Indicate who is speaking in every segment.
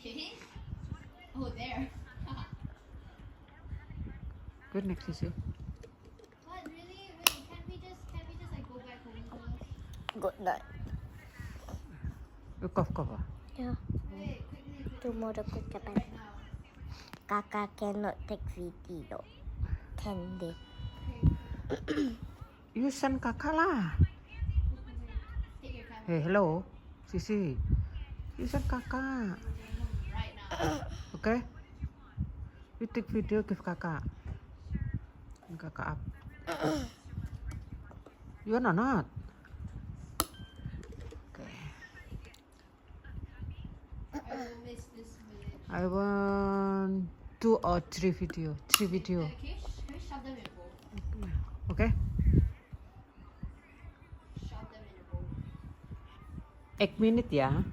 Speaker 1: Oh, there.
Speaker 2: Good next Sisi.
Speaker 1: What, really? Wait, can't we just like go back home first?
Speaker 3: Good night.
Speaker 2: You cough.
Speaker 3: Yeah.
Speaker 1: Wait, quickly.
Speaker 3: Tomorrow good kapan.
Speaker 1: Right now.
Speaker 3: Kakak cannot take video. Can they?
Speaker 2: You send kakak lah.
Speaker 1: Take your camera.
Speaker 2: Hey, hello, Sisi. You send kakak.
Speaker 1: Right now.
Speaker 2: Okay? You take video, give kakak. And kakak up. You are not. Okay.
Speaker 1: I will miss this village.
Speaker 2: I want 2 or 3 video. 3 video.
Speaker 1: Can we shove them in a bowl?
Speaker 2: Okay?
Speaker 1: Shove them in a bowl.
Speaker 2: 8 minute ya.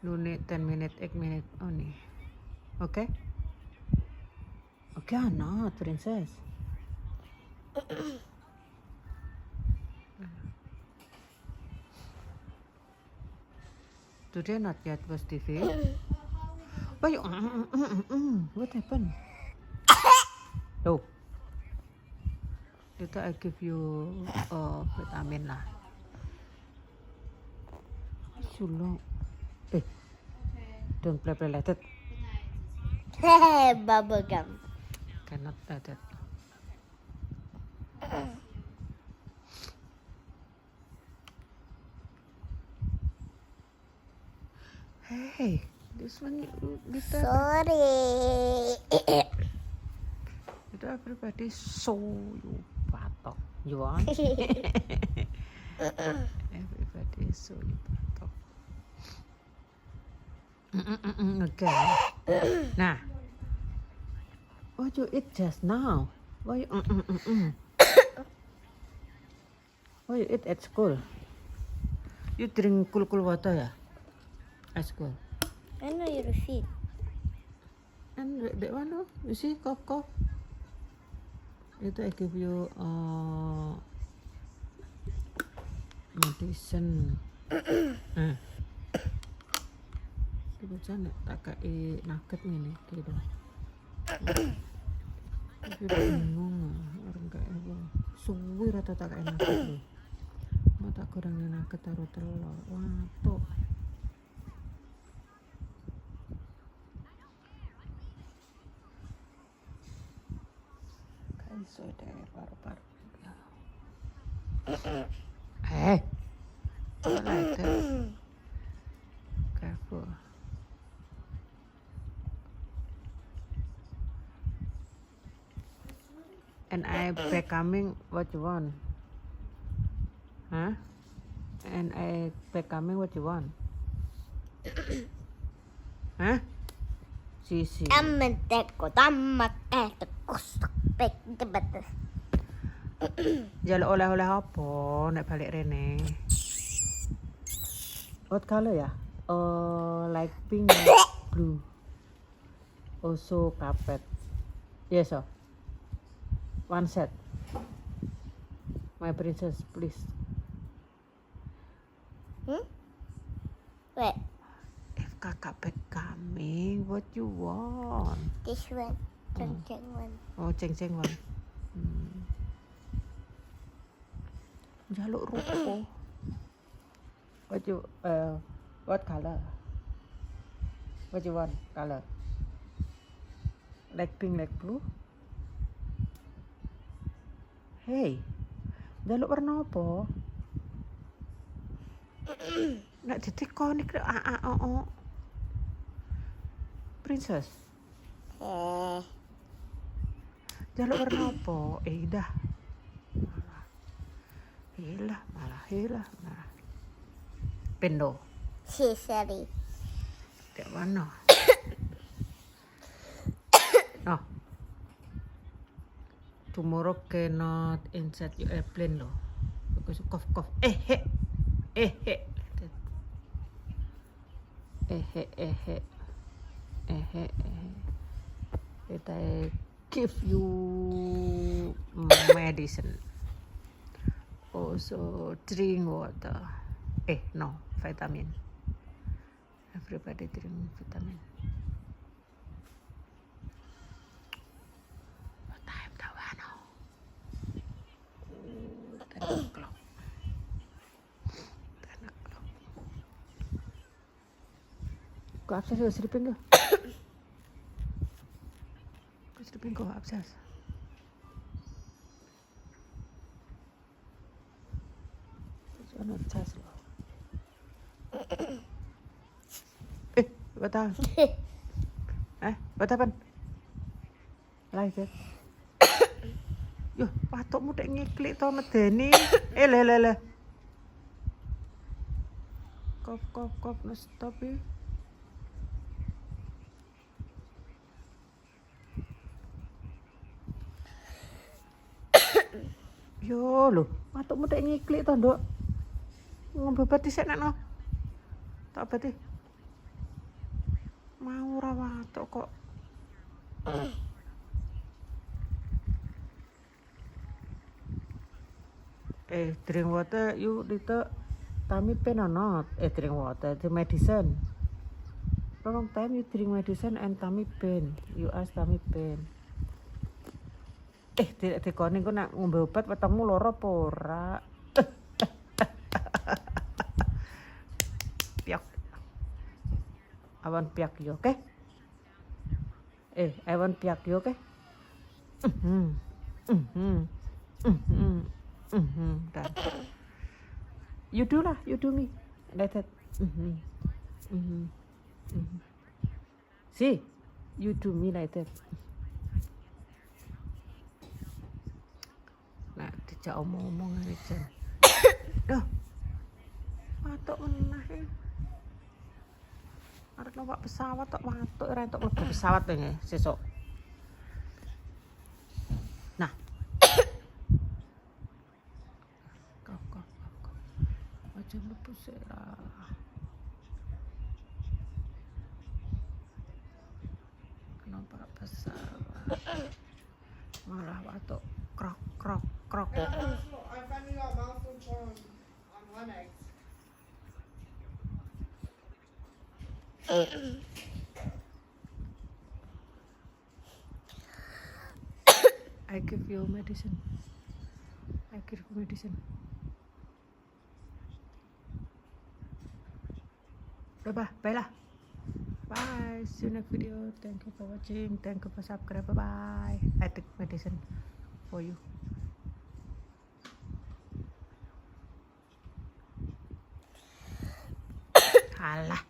Speaker 2: No need 10 minute, 8 minute only. Okay? Okay or not, princess? Today not yet was TV. Why you? What happened? Oh. Later I give you vitamin lah. So long. Eh,
Speaker 1: Okay.
Speaker 2: don't play like that.
Speaker 1: Good night.
Speaker 3: Bubble gum.
Speaker 2: Cannot like that. Hey, this one little
Speaker 3: Sorry.
Speaker 2: everybody so you batok. You want? Everybody so you batok. Okay. Nah. What you eat just now? Why you Why you eat at school? You drink cool water ya? At school.
Speaker 3: I know your feet.
Speaker 2: And that one, oh, you see, cough. Later I give you medicine. Kita jangan tak kayak naket ni gitu. Tapi bingung orang kayak apa. Suwi rata tak kayak naket loh. Mata kurangnya naket taruh telur. Wah, tuh. So dari paru-paru. Hey, not like that. Careful. And I back coming. What you want? Huh? And I back coming. What you want? Huh? Sisi.
Speaker 3: Teko tamak kusuk pek debat.
Speaker 2: Jaluk oleh-oleh apa nek balik rene? What color ya? Like pink, like blue. Also carpet. Yes, oh. One set. My princess, please.
Speaker 3: Wait,
Speaker 2: If kakak back coming, what you want?
Speaker 3: this one. Ceng one.
Speaker 2: Oh, ceng-ceng one. Jaluk ruko. What color? What you want color? Like pink, like blue? Hey, jaluk warna apa? Nak ditekonik Princess. Jaluk warna apa? Dah. Hilah. Pendo.
Speaker 3: Sorry.
Speaker 2: Dek mana? Oh. Tomorrow cannot inside your airplane loh. Because cough. He. Did I give you medicine? Also drink water. No, vitamin. Everybody drink vitamin. What time now? 10 o'clock. 10 o'clock. Go upstairs, you're sleeping. Go sleeping, go upstairs. It's upstairs. What happened? What happened? Like that. Yo, patukmu dek ngiklik to medeni. Le. Kop, no stop ya. Yo lho, patukmu dek ngiklik to, Nduk. Ngombe obat dhisik nek no. Tak obati. Mau ora watuk kok. Drink water, you little tummy pain or not? Drink water, the medicine. Long time you drink medicine and tummy pain. You ask tummy pain. Dikoni ku nak ngombe obat wetengmu lara apa ora? Piak. I want piak you, okay? I want piak you, okay? Done. You do lah, you do me. Like that. See, you do me like that. Nah, dijak omong-omong aja. Duh, watuk menah ya. Arep numpak pesawat tok watuk ora entuk mlebu pesawat ini sesuk. Nah. Kau. Aja mlebu sik lah. Numpak pesawat. Malah watuk krok.
Speaker 4: I finally got mouth control on one egg.
Speaker 2: I give you medicine. Bye lah. Bye. See you next video. Thank you for watching. Thank you for subscribe. Bye. I take medicine for you. Alah.